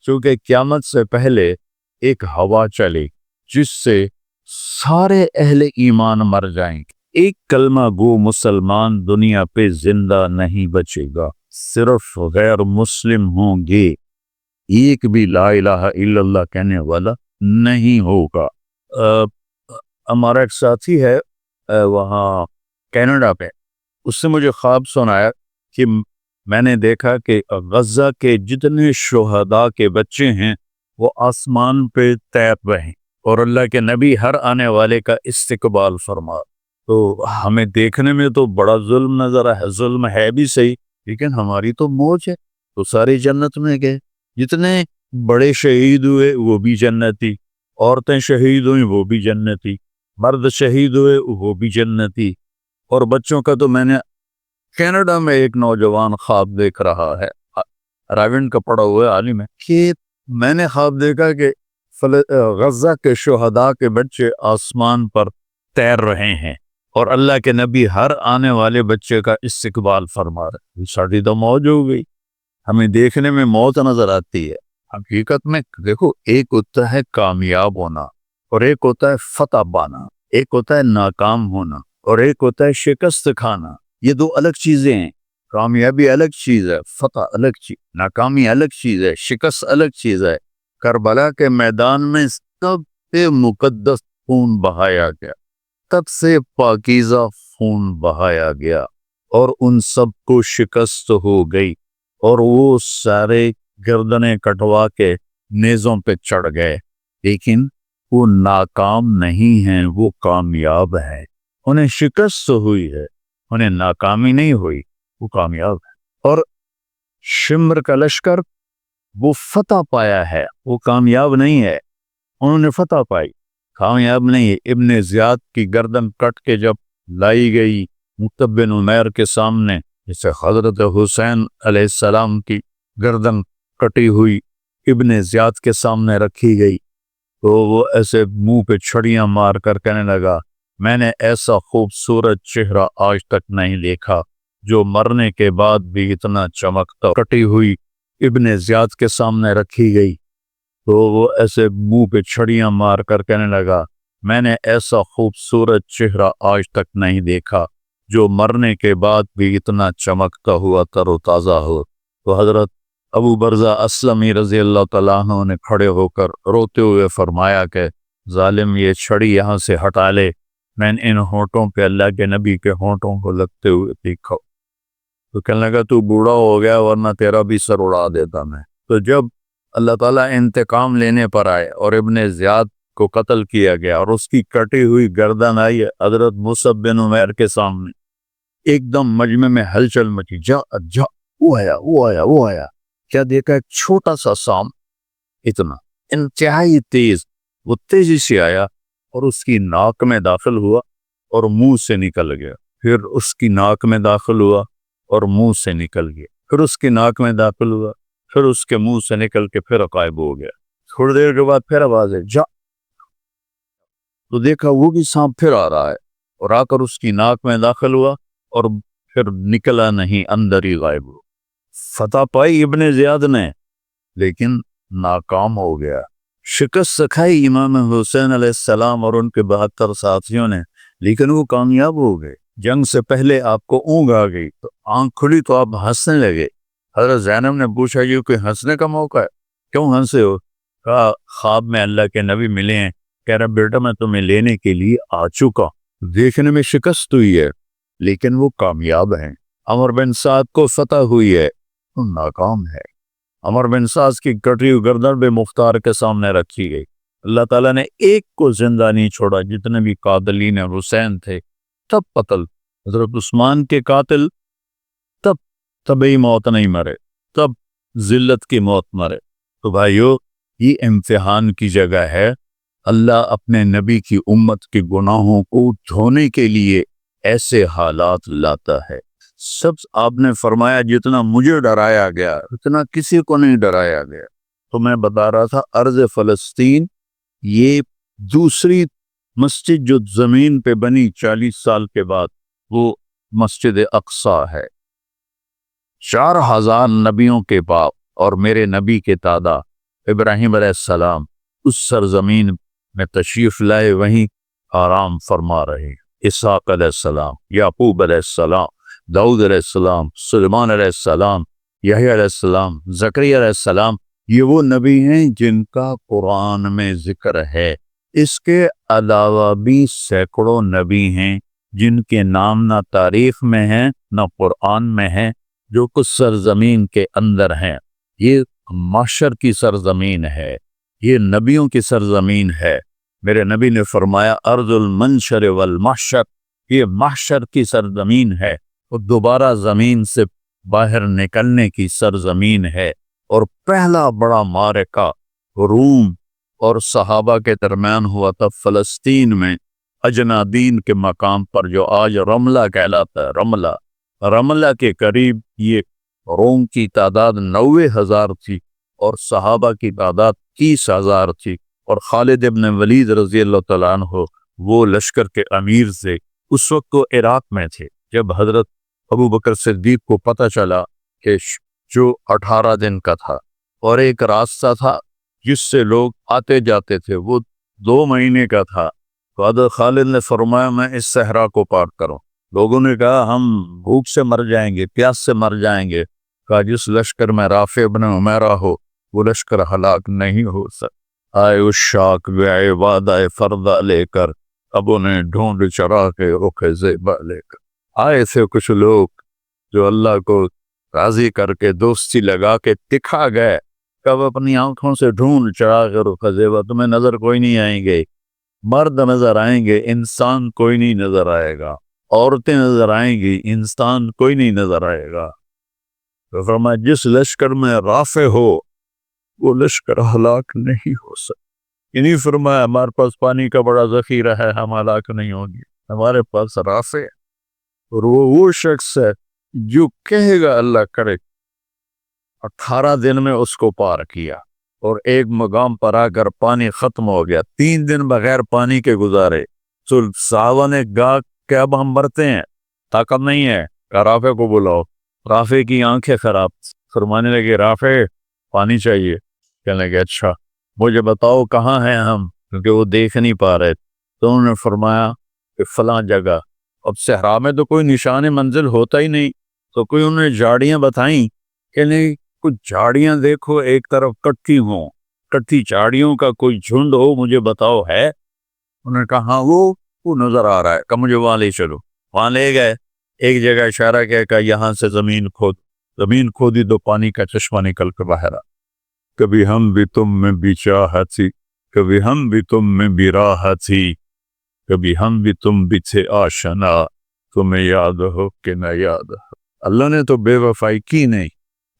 چونکہ قیامت سے پہلے ایک ہوا چلے جس سے سارے اہل ایمان مر جائیں گے. ایک کلمہ گو مسلمان دنیا پہ زندہ نہیں بچے گا، صرف غیر مسلم ہوں گے. ایک بھی لا الہ الا اللہ کہنے والا نہیں ہوگا. ہمارا ایک ساتھی ہے وہاں کینیڈا پہ، اس سے مجھے خواب سنایا کہ میں نے دیکھا کہ غزہ کے جتنے شہداء کے بچے ہیں وہ آسمان پہ تیر رہے ہیں اور اللہ کے نبی ہر آنے والے کا استقبال فرما. تو ہمیں دیکھنے میں تو بڑا ظلم نظر ہے، ظلم ہے بھی صحیح، لیکن ہماری تو موج ہے، تو ساری جنت میں گئے. جتنے بڑے شہید ہوئے وہ بھی جنتی، عورتیں شہید ہوئیں وہ بھی جنتی، مرد شہید ہوئے وہ بھی جنتی. اور بچوں کا تو میں نے کینیڈا میں ایک نوجوان خواب دیکھ رہا ہے، راونڈ کا پڑھا ہوا ہے عالم ہے، کہ میں نے خواب دیکھا کہ غزہ کے شہداء کے بچے آسمان پر تیر رہے ہیں اور اللہ کے نبی ہر آنے والے بچے کا استقبال فرما رہے. ساڑھی تو موج ہو گئی. ہمیں دیکھنے میں موت نظر آتی ہے، حقیقت میں دیکھو ایک ہوتا ہے کامیاب ہونا اور ایک ہوتا ہے فتح پانا، ایک ہوتا ہے ناکام ہونا اور ایک ہوتا ہے شکست کھانا. یہ دو الگ چیزیں ہیں. کامیابی الگ چیز ہے، فتح الگ چیز، ناکامی الگ چیز ہے، شکست الگ چیز ہے. کربلا کے میدان میں سب سے مقدس خون بہایا گیا، تب سے پاکیزہ خون بہایا گیا اور ان سب کو شکست ہو گئی اور وہ سارے گردنیں کٹوا کے نیزوں پہ چڑھ گئے. لیکن وہ ناکام نہیں ہیں، وہ کامیاب ہیں. انہیں شکست ہوئی ہے، انہیں ناکامی نہیں ہوئی، وہ کامیاب ہے. اور شمر کا لشکر وہ فتح پایا ہے، وہ کامیاب نہیں ہے. انہوں نے فتح پائی، کامیاب نہیں ہے. ابن زیاد کی گردن کٹ کے جب لائی گئی مصعب بن عمیر کے سامنے، جسے حضرت حسین علیہ السلام کی گردن کٹی ہوئی ابن زیاد کے سامنے رکھی گئی، تو وہ ایسے منہ پہ چھڑیاں مار کر کہنے لگا میں نے ایسا خوبصورت چہرہ آج تک نہیں دیکھا جو مرنے کے بعد بھی اتنا چمکتا. کٹی ہوئی ابن زیاد کے سامنے رکھی گئی تو وہ ایسے منہ پہ چھڑیاں مار کر کہنے لگا میں نے ایسا خوبصورت چہرہ آج تک نہیں دیکھا جو مرنے کے بعد بھی اتنا چمکتا ہوا تر و تازہ ہو. تو حضرت ابو برزہ اسلمی رضی اللہ تعالیٰ عنہ نے کھڑے ہو کر روتے ہوئے فرمایا کہ ظالم یہ چھڑی یہاں سے ہٹا لے، میں ان ہونٹوں پہ اللہ کے نبی کے ہونٹوں کو لگتے ہوئے دیکھا. تو کہنے لگا تو بوڑھا ہو گیا ورنہ تیرا بھی سر اڑا دیتا میں. تو جب اللہ تعالیٰ انتقام لینے پر آئے اور ابن زیاد کو قتل کیا گیا اور اس کی کٹی ہوئی گردن آئی حضرت مصعب بن عمیر کے سامنے، ایک دم مجمع میں ہلچل مچی. جا جا وہ آیا وہ آیا وہ آیا. کیا دیکھا؟ ایک چھوٹا سا سام، اتنا انتہائی تیز، وہ تیزی سے آیا اور اس کی ناک میں داخل ہوا اور منہ سے نکل گیا. پھر اس کی ناک میں داخل ہوا اور منہ سے نکل گیا. پھر اس کی ناک میں داخل ہوا، پھر اس کے منہ سے نکل کے پھر غائب ہو گیا. تھوڑی دیر کے بعد پھر آواز ہے جا. تو دیکھا وہ بھی سانپ پھر آ رہا ہے اور آ کر اس کی ناک میں داخل ہوا اور پھر نکلا نہیں، اندر ہی غائب ہوا. فتح پائی ابن زیاد نے لیکن ناکام ہو گیا. شکست کھائی امام حسین علیہ السلام اور ان کے 72 ساتھیوں نے، لیکن وہ کامیاب ہو گئے. جنگ سے پہلے آپ کو اونگ آ گئی تو آنکھ کھلی تو آپ ہنسنے لگے. حضرت زینب نے پوچھا یہ کوئی ہنسنے کا موقع ہے، کیوں ہنسے ہو؟ کہا خواب میں اللہ کے نبی ملے ہیں، کہہ رہا بیٹا میں تمہیں لینے کے لیے آ چکا. دیکھنے میں شکست ہوئی ہے لیکن وہ کامیاب ہیں. عمر بن سعد کو فتح ہوئی ہے، وہ ناکام ہے. عمر بن سعد کی کٹی ہوئی گردن بے مختار کے سامنے رکھی گئی. اللہ تعالیٰ نے ایک کو زندہ نہیں چھوڑا. جتنے بھی قاتلین حسین تھے تب قتل. حضرت عثمان کے قاتل تب طبعی موت نہیں مرے، تب ذلت کی موت مرے. تو بھائیو یہ امتحان کی جگہ ہے. اللہ اپنے نبی کی امت کے گناہوں کو دھونے کے لیے ایسے حالات لاتا ہے. سب آپ نے فرمایا جتنا مجھے ڈرایا گیا اتنا کسی کو نہیں ڈرایا گیا. تو میں بتا رہا تھا ارض فلسطین یہ دوسری مسجد جو زمین پہ بنی 40 سال کے بعد، وہ مسجد اقصیٰ ہے. 4000 نبیوں کے باپ اور میرے نبی کے دادا ابراہیم علیہ السلام اس سرزمین میں تشریف لائے، وہیں آرام فرما رہے۔ اسحاق علیہ السلام، یعقوب علیہ السلام، داؤد علیہ السلام، سلیمان علیہ السلام، یحییٰ علیہ السلام، زکریا علیہ السلام، یہ وہ نبی ہیں جن کا قرآن میں ذکر ہے۔ اس کے علاوہ بھی سینکڑوں نبی ہیں جن کے نام نہ تاریخ میں ہیں نہ قرآن میں ہیں، جو کچھ سرزمین کے اندر ہیں۔ یہ محشر کی سرزمین ہے، یہ نبیوں کی سرزمین ہے۔ میرے نبی نے فرمایا ارض المنشر والمحشر، یہ محشر کی سرزمین ہے اور دوبارہ زمین سے باہر نکلنے کی سرزمین ہے۔ اور پہلا بڑا معرکہ روم اور صحابہ کے درمیان ہوا تھا فلسطین میں، اجنادین کے مقام پر، جو آج رملہ کہلاتا ہے۔ رملہ کے قریب یہ روم کی تعداد 90,000 تھی اور صحابہ کی تعداد 30,000 تھی، اور خالد ابن ولید رضی اللہ تعالیٰ عنہ وہ لشکر کے امیر تھے۔ اس وقت وہ عراق میں تھے جب حضرت ابو بکر صدیق کو پتہ چلا کہ جو 18 دن کا تھا اور ایک راستہ تھا جس سے لوگ آتے جاتے تھے، وہ 2 مہینے کا تھا، تو حضرت خالد نے فرمایا میں اس صحرا کو پار کروں۔ لوگوں نے کہا ہم بھوک سے مر جائیں گے، پیاس سے مر جائیں گے۔ کہا جس لشکر میں رافع ابن عمیرہ ہو وہ لشکر ہلاک نہیں ہو سکتا۔ آئے اس شاک وے وعدہ فردہ لے کر، اب انہیں ڈھونڈ چرا کے رخ زیبا لے کر۔ آئے تھے کچھ لوگ جو اللہ کو راضی کر کے دوستی لگا کے دکھا گئے، کب اپنی آنکھوں سے ڈھونڈ چرا کے رخ زیبا، تمہیں نظر کوئی نہیں آئیں گے، مرد نظر آئیں گے، انسان کوئی نہیں نظر آئے گا، عورتیں نظر آئیں گی، انسان کوئی نہیں نظر آئے گا۔ تو فرمایا جس لشکر میں رافع ہو وہ لشکر ہلاک نہیں ہو سکتا۔ یعنی فرمایا ہمارے پاس پانی کا بڑا ذخیرہ ہے، ہم ہلاک نہیں ہوں گے، ہمارے پاس رافع ہے۔ اور وہ شخص ہے جو کہے گا اللہ کرے۔ 18 دن میں اس کو پار کیا، اور ایک مقام پر آ کر پانی ختم ہو گیا، 3 دن بغیر پانی کے گزارے۔ تو صحابہ نے کہا کہ اب ہم مرتے ہیں، طاقت نہیں ہے، کہ رافع کو بلاؤ۔ رافع کی آنکھیں خراب، فرمانے لگے رافع پانی چاہیے۔ کہنے لگے اچھا مجھے بتاؤ کہاں ہیں ہم، کیونکہ وہ دیکھ نہیں پا رہے۔ تو انہوں نے فرمایا کہ فلاں جگہ۔ اب صحرا میں تو کوئی نشان منزل ہوتا ہی نہیں، تو کوئی انہوں نے جھاڑیاں بتائیں کہ نہیں، کچھ جھاڑیاں دیکھو ایک طرف کٹی ہوں، کٹی جھاڑیوں کا کوئی جھنڈ ہو، مجھے بتاؤ ہے۔ انہوں نے کہا ہاں وہ نظر آ رہا ہے، کہ مجھے وہاں لے چلو۔ وہاں لے گئے، ایک جگہ اشارہ کیا کہ یہاں سے زمین کھودی تو پانی کا چشمہ نکل کے باہر آ۔ کبھی ہم بھی تم میں بھی چاہت تھی، کبھی ہم بھی تم میں بھی راحت تھی، کبھی ہم بھی تم بھی تھے آشنا، تمہیں یاد ہو کہ نہ یاد ہو۔ اللہ نے تو بے وفائی کی نہیں،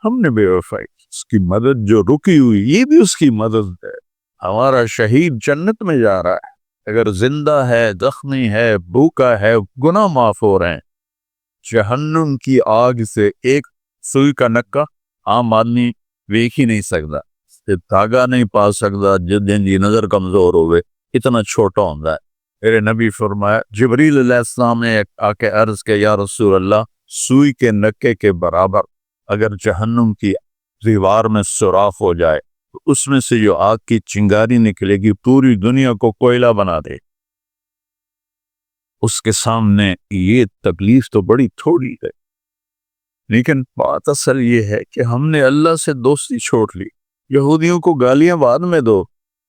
ہم نے بے وفائی کی۔ اس کی مدد جو رکی ہوئی، یہ بھی اس کی مدد ہے۔ ہمارا شہید جنت میں جا رہا ہے، اگر زندہ ہے، زخمی ہے، بھوکا ہے، گناہ معاف ہو رہے ہیں۔ جہنم کی آگ سے ایک سوئی کا نکا عام آدمی دیکھ ہی نہیں سکتا، دھاگا نہیں پا سکتا، جس دن کی نظر کمزور ہوئے اتنا چھوٹا ہوتا ہے۔ میرے نبی فرمایا جبریل علیہ السلام نے آ کے عرض کہ یا رسول اللہ، سوئی کے نکے کے برابر اگر جہنم کی دیوار میں سوراخ ہو جائے تو اس میں سے جو آگ کی چنگاری نکلے گی پوری دنیا کو کوئلہ بنا دے۔ اس کے سامنے یہ تکلیف تو بڑی تھوڑی ہے، لیکن بات اصل یہ ہے کہ ہم نے اللہ سے دوستی چھوڑ لی۔ یہودیوں کو گالیاں بعد میں دو،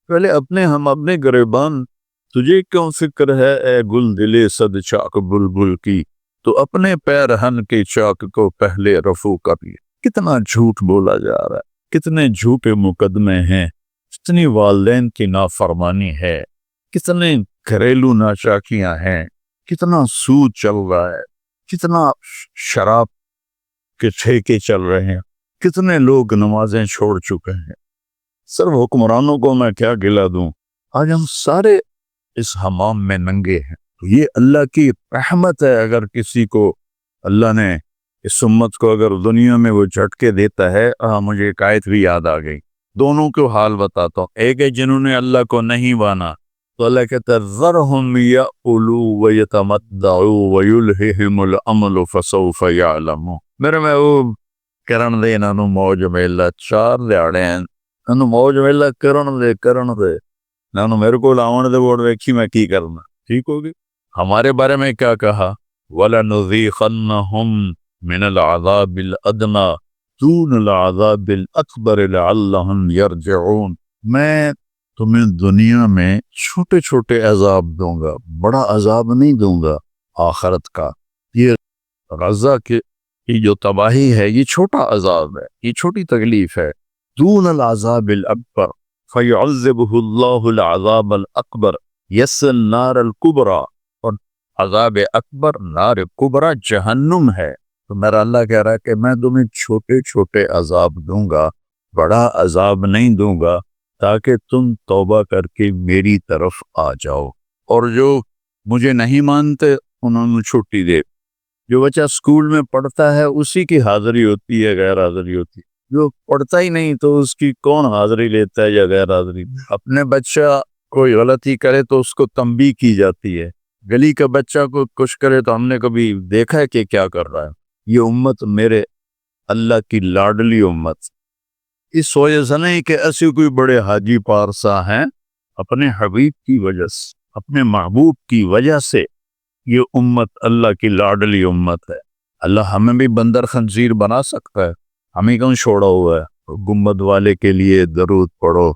پہلے ہم اپنے گریبان، تجھے کیوں فکر ہے اے گل دلے صد چاک بلبل کی، تو اپنے پیرہن کے چاک کو پہلے رفو کر لی۔ کتنا جھوٹ بولا جا رہا ہے، کتنے جھوٹے مقدمے ہیں، کتنی والدین کی نافرمانی ہے، کتنے گھریلو ناچاکیاں ہیں، کتنا سود چل رہا ہے، کتنا شراب کے ٹھیکے چل رہے ہیں، کتنے لوگ نمازیں چھوڑ چکے ہیں۔ صرف حکمرانوں کو میں کیا گلا دوں، آج ہم سارے اس حمام میں ننگے ہیں۔ یہ اللہ کی رحمت ہے، اگر کسی کو اللہ نے اس امت کو اگر دنیا میں وہ جھٹکے دیتا ہے۔ مجھے ایک آیت بھی یاد آ گئی، دونوں کو حال بتاتا ہوں۔ ایک ہے جنہوں نے اللہ کو نہیں مانا، تو اللہ کہتا ہے ذرہم یأکلوا ویتمتعوا ویلہہم الامل فسوف یعلمون۔ میرے میں وہ کرن دے انہوں موج میلا 4 دیاڑے ہیں، انہوں موج ویلا کرن دے نہ میرے کو آن دے ووٹ ویکھی میں کی کرنا. ٹھیک ہوگی. ہمارے بارے میں کیا کہا؟ وَلَنُذِيقَنَّهُمْ مِنَ الْعَذَابِ الْأَدْنَى دُونَ الْعَذَابِ الْأَكْبَرِ لَعَلَّهُمْ يَرْجِعُونَ. میں تمہیں دنیا میں چھوٹے چھوٹے عذاب دوں گا، بڑا عذاب نہیں دوں گا آخرت کا. یہ غزہ کی جو تباہی ہے یہ چھوٹا عذاب ہے، یہ چھوٹی تکلیف ہے. دون العذاب الاکبر فیعذبہ اللہ العذاب الاکبر یس النار الکبرى. اور عذاب اکبر نار کبرى جہنم ہے. تو میرا اللہ کہہ رہا ہے کہ میں تمہیں چھوٹے چھوٹے عذاب دوں گا، بڑا عذاب نہیں دوں گا، تاکہ تم توبہ کر کے میری طرف آ جاؤ. اور جو مجھے نہیں مانتے انہوں نے چھٹی دے. جو بچہ اسکول میں پڑھتا ہے اسی کی حاضری ہوتی ہے، غیر حاضری ہوتی ہے. جو پڑھتا ہی نہیں تو اس کی کون حاضری لیتا ہے یا غیر حاضری. اپنے بچہ کوئی غلطی کرے تو اس کو تنبیہ کی جاتی ہے. گلی کا بچہ کو کچھ کرے تو ہم نے کبھی دیکھا ہے کہ کیا کر رہا ہے. یہ امت میرے اللہ کی لاڈلی امت، اس وجہ سے نہیں کہ ایسے کوئی بڑے حاجی پارسا ہیں، اپنے حبیب کی وجہ سے، اپنے محبوب کی وجہ سے یہ امت اللہ کی لاڈلی امت ہے. اللہ ہمیں بھی بندر خنزیر بنا سکتا ہے، ہمیں کیوں چھوڑا ہوا ہے؟ گنبد والے کے لیے درود پڑھو،